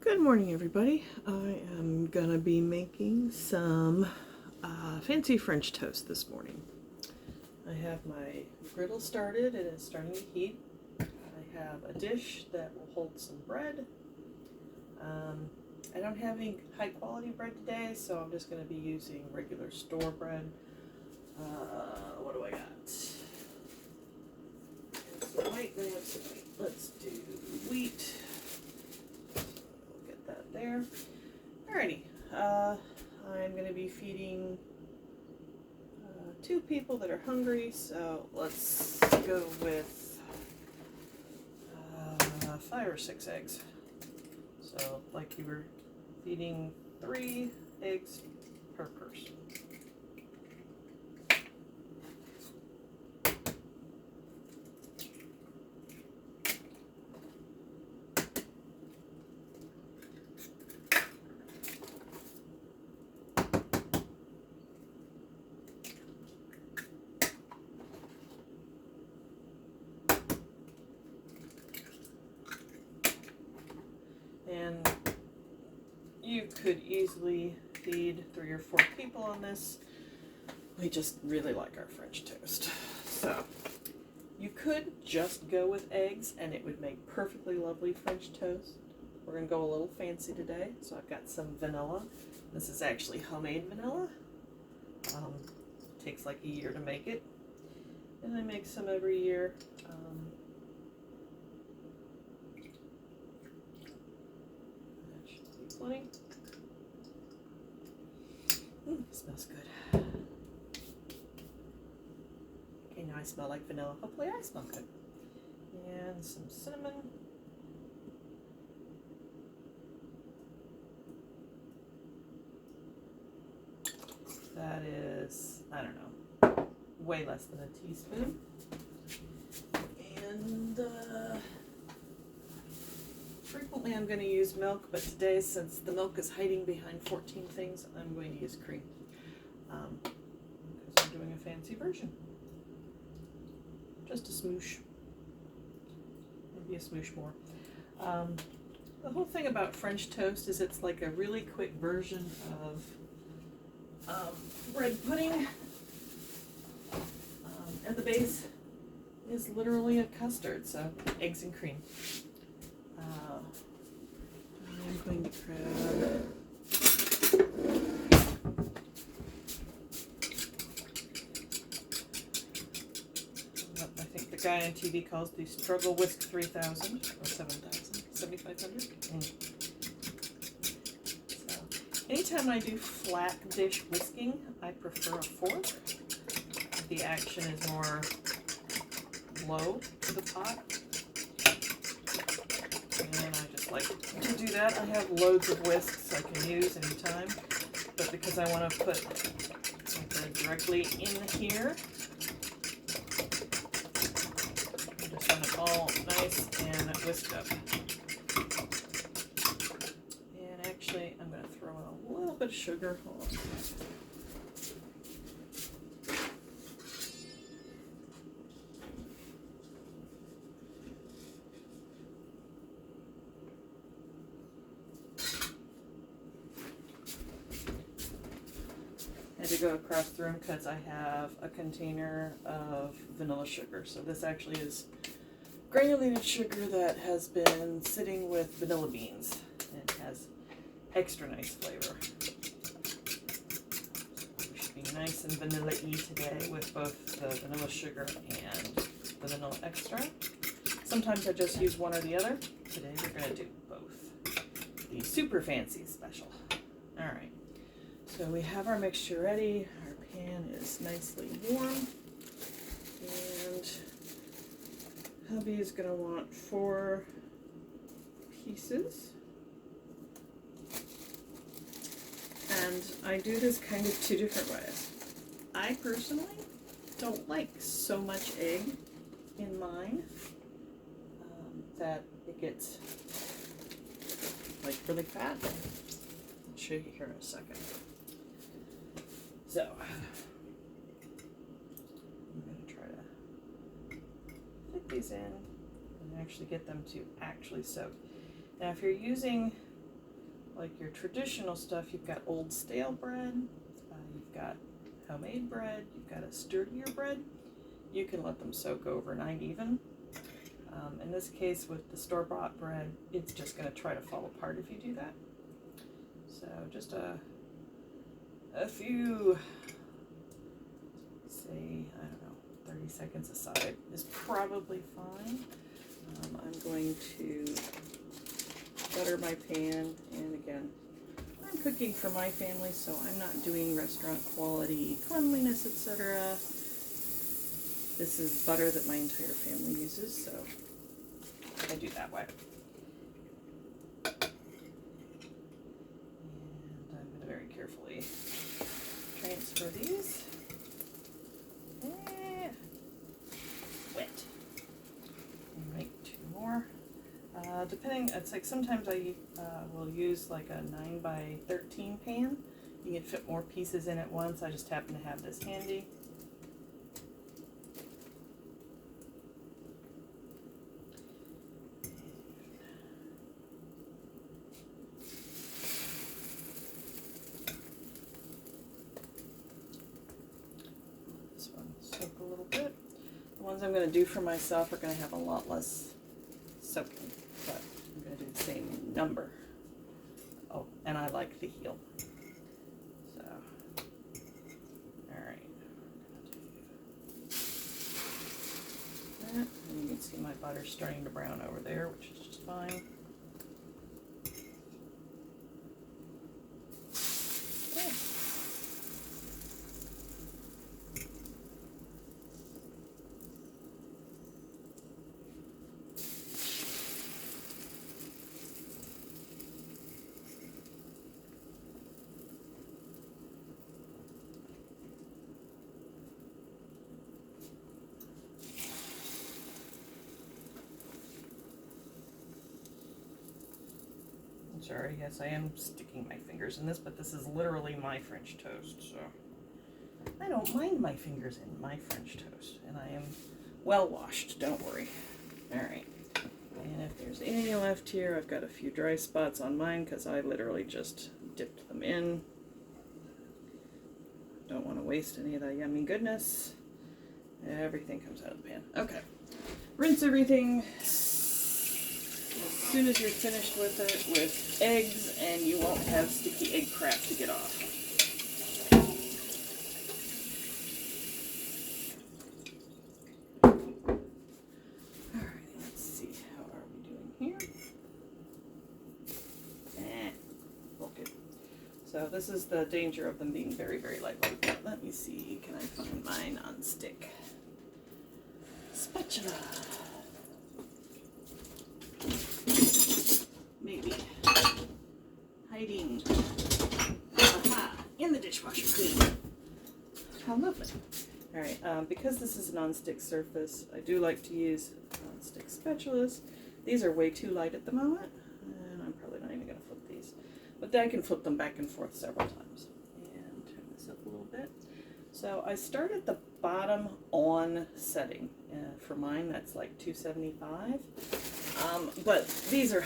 Good morning, everybody. I am gonna be making some fancy French toast this morning. I have my griddle started and it's starting to heat. I have a dish that will hold some bread. I don't have any high quality bread today, so I'm just gonna be using regular store bread. What do I got? Some white, I have some wheat. Let's do wheat. There. Alrighty, I'm going to be feeding 2 people that are hungry, so let's go with 5 or 6 eggs. So, like you were feeding 3 eggs per person. And you could easily feed 3 or 4 people on this. We just really like our French toast. So you could just go with eggs and it would make perfectly lovely French toast. We're going to go a little fancy today. So I've got some vanilla. This is actually homemade vanilla. Takes like a year to make it. And I make some every year. That should be plenty. Smells good. Okay, now I smell like vanilla. Hopefully I smell good. And some cinnamon. That is, I don't know, way less than a teaspoon. And frequently I'm going to use milk, but today, since the milk is hiding behind 14 things, I'm going to use cream. Because I'm doing a fancy version. Just a smoosh. Maybe a smoosh more. The whole thing about French toast is it's like a really quick version of bread pudding, and the base is literally a custard, so eggs and cream. I'm going to grab what I think the guy on TV calls the Struggle Whisk 3000 or 7000, 7500. Anytime I do flat dish whisking, I prefer a fork. The action is more low to the pot. And I just like to do that. I have loads of whisks I can use anytime. But because I want to put my bread directly in here, I just want it all nice and whisked up. Actually, I'm going to throw in a little bit of sugar. Hold on. I had to go across the room because I have a container of vanilla sugar. So this actually is granulated sugar that has been sitting with vanilla beans and has extra nice flavor. We should be nice and vanilla-y today with both the vanilla sugar and the vanilla extract. Sometimes I just use one or the other. Today we're going to do both. The super fancy special. Alright, so we have our mixture ready. Our pan is nicely warm. And hubby is going to want 4 pieces. And I do this kind of 2 different ways. I personally don't like so much egg in mine that it gets like really fat. I'll show you here in a second. So I'm going to try to fit these in and actually get them to actually soak. Now if you're using like your traditional stuff, you've got old stale bread, you've got homemade bread, you've got a sturdier bread. You can let them soak overnight even. In this case with the store-bought bread, it's just going to try to fall apart if you do that. So just a few, say, I don't know, 30 seconds aside is probably fine. I'm going to butter my pan, and again, I'm cooking for my family, so I'm not doing restaurant quality cleanliness, etc. This is butter that my entire family uses, so I do that way. And I'm going to very carefully transfer these. Wet. And make 2 more. Depending, it's like sometimes I will use like a 9x13 pan. You can fit more pieces in at once. I just happen to have this handy. This one soak a little bit. The ones I'm going to do for myself are going to have a lot less soaking, but I'm going to do the same number. Oh, and I like the heel. So, alright. And you can see my butter starting to brown over there, which is just fine. Okay. Sorry, yes, I am sticking my fingers in this, but this is literally my French toast, so I don't mind my fingers in my French toast, and I am well washed, don't worry. Alright, and if there's any left here, I've got a few dry spots on mine because I literally just dipped them in. Don't want to waste any of that yummy goodness. Everything comes out of the pan. Okay, rinse everything as soon as you're finished with it with eggs, and you won't have sticky egg crap to get off. Alright, let's see, how are we doing here? Okay. So this is the danger of them being very, very lightweight. Let me see, can I find my non-stick spatula? Maybe hiding, aha, in the dishwasher clean. How lovely. Alright, because this is a non-stick surface, I do like to use non-stick spatulas. These are way too light at the moment, and I'm probably not even going to flip these. But then I can flip them back and forth several times. And turn this up a little bit. So I start at the bottom on setting. For mine, that's like 275. But these are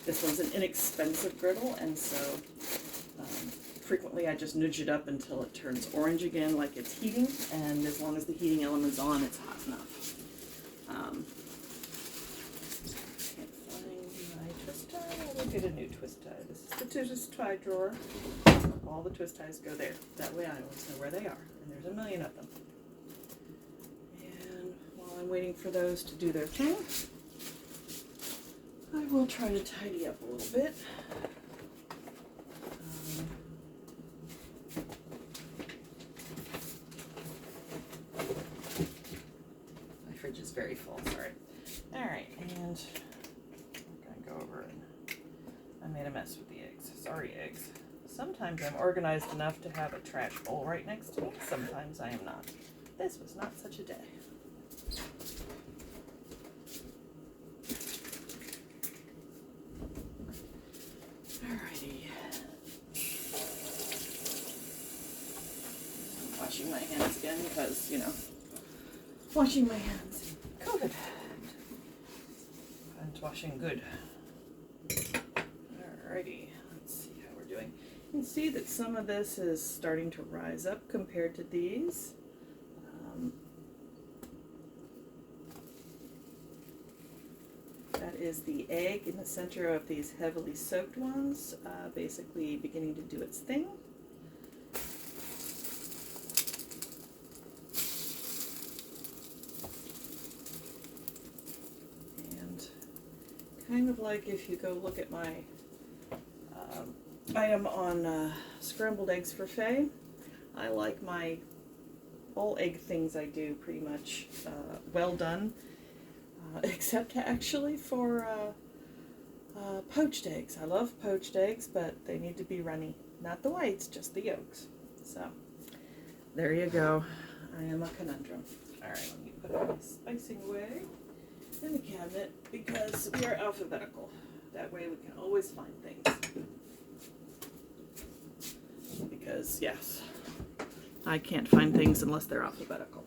this one's an inexpensive griddle, and so frequently I just nudge it up until it turns orange again, like it's heating, and as long as the heating element's on, it's hot enough. Can't find my twist tie. I will get a new twist tie. This is the twist tie drawer. All the twist ties go there. That way I always know where they are, and there's a million of them. And while I'm waiting for those to do their thing, I will try to tidy up a little bit. My fridge is very full, sorry. Alright, and I'm going to go over and I made a mess with the eggs. Sorry, eggs. Sometimes I'm organized enough to have a trash bowl right next to me. Sometimes I am not. This was not such a day. Alrighty. I'm washing my hands again because, you know, washing my hands in COVID. And washing good. Alrighty, let's see how we're doing. You can see that some of this is starting to rise up compared to these. That is the egg in the center of these heavily soaked ones, basically beginning to do its thing. And kind of like if you go look at my item on scrambled eggs for Faye, I like my all egg things I do pretty much well done. Except actually for poached eggs. I love poached eggs, but they need to be runny. Not the whites, just the yolks. So, there you go. I am a conundrum. Alright, let me put my spicing away in the cabinet because we are alphabetical. That way we can always find things. Because, yes, I can't find things unless they're alphabetical.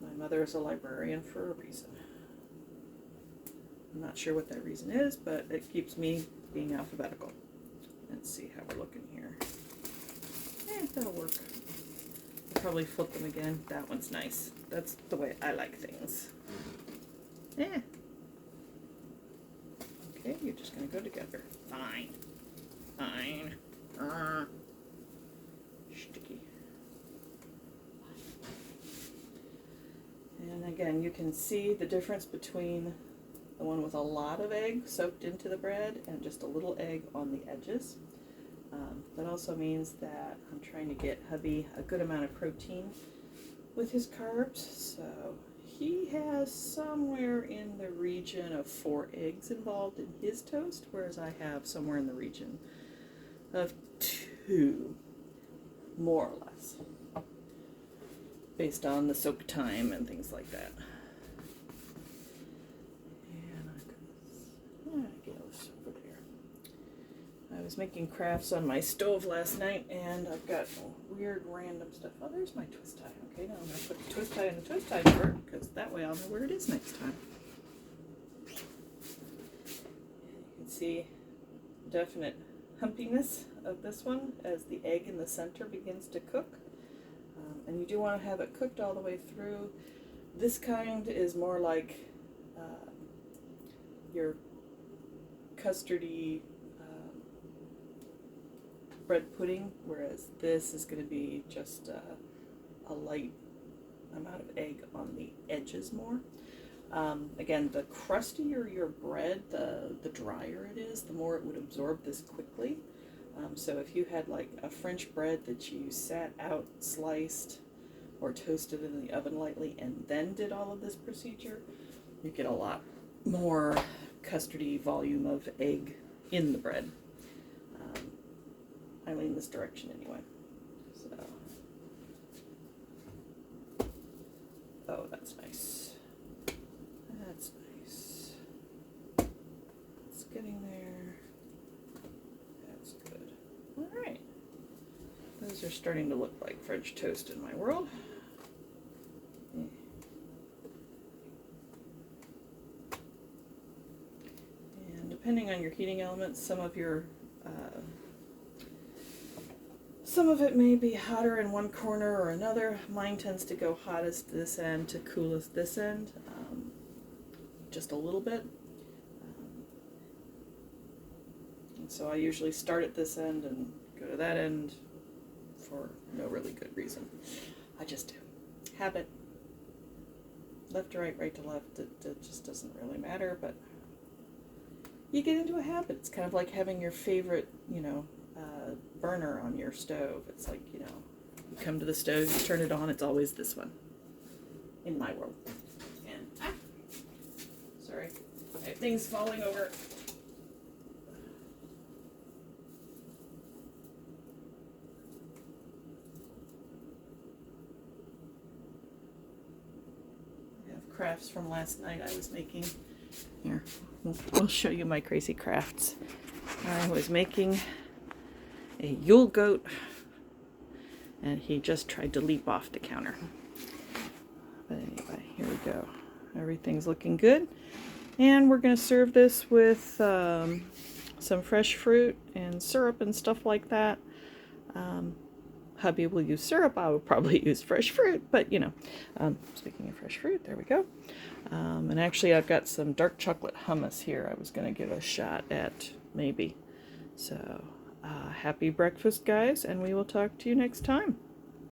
My mother is a librarian for a reason. I'm not sure what that reason is, but it keeps me being alphabetical. Let's see how we're looking here. That'll work. I'll probably flip them again. That one's nice. That's the way I like things. Okay, you're just going to go together. Fine. Fine. Sticky. And again, you can see the difference between the one with a lot of egg soaked into the bread and just a little egg on the edges. That also means that I'm trying to get hubby a good amount of protein with his carbs. So he has somewhere in the region of 4 eggs involved in his toast, whereas I have somewhere in the region of 2, more or less, based on the soak time and things like that. And I'm gonna get this over there. I was making crafts on my stove last night, and I've got weird random stuff. Oh, there's my twist tie. Okay, now I'm gonna put the twist tie in the twist tie drawer, because that way I'll know where it is next time. And you can see definite humpiness of this one as the egg in the center begins to cook. And you do want to have it cooked all the way through. This kind is more like your custardy bread pudding, whereas this is going to be just a light amount of egg on the edges more. Again, the crustier your bread, the drier it is, the more it would absorb this quickly. So if you had like a French bread that you sat out, sliced, or toasted in the oven lightly, and then did all of this procedure, you get a lot more custardy volume of egg in the bread. I lean this direction anyway. So, oh, that's nice. That's nice. It's getting there. That's good. All right. Those are starting to look like French toast in my world. And depending on your heating elements, some of it may be hotter in one corner or another. Mine tends to go hottest this end to coolest this end, just a little bit. And so I usually start at this end and go to that end for no really good reason. I just do. Habit. Left to right, right to left, it just doesn't really matter, but you get into a habit. It's kind of like having your favorite, burner on your stove. It's like, you come to the stove, you turn it on, it's always this one, in my world. And, sorry, I have things falling over. I have crafts from last night I was making. Here, I'll show you my crazy crafts. I was making a Yule goat, and he just tried to leap off the counter. But anyway, here we go. Everything's looking good. And we're going to serve this with some fresh fruit and syrup and stuff like that. Hubby will use syrup. I would probably use fresh fruit, but you know, speaking of fresh fruit, there we go. And actually I've got some dark chocolate hummus here I was going to give a shot at, maybe. So, happy breakfast, guys, and we will talk to you next time.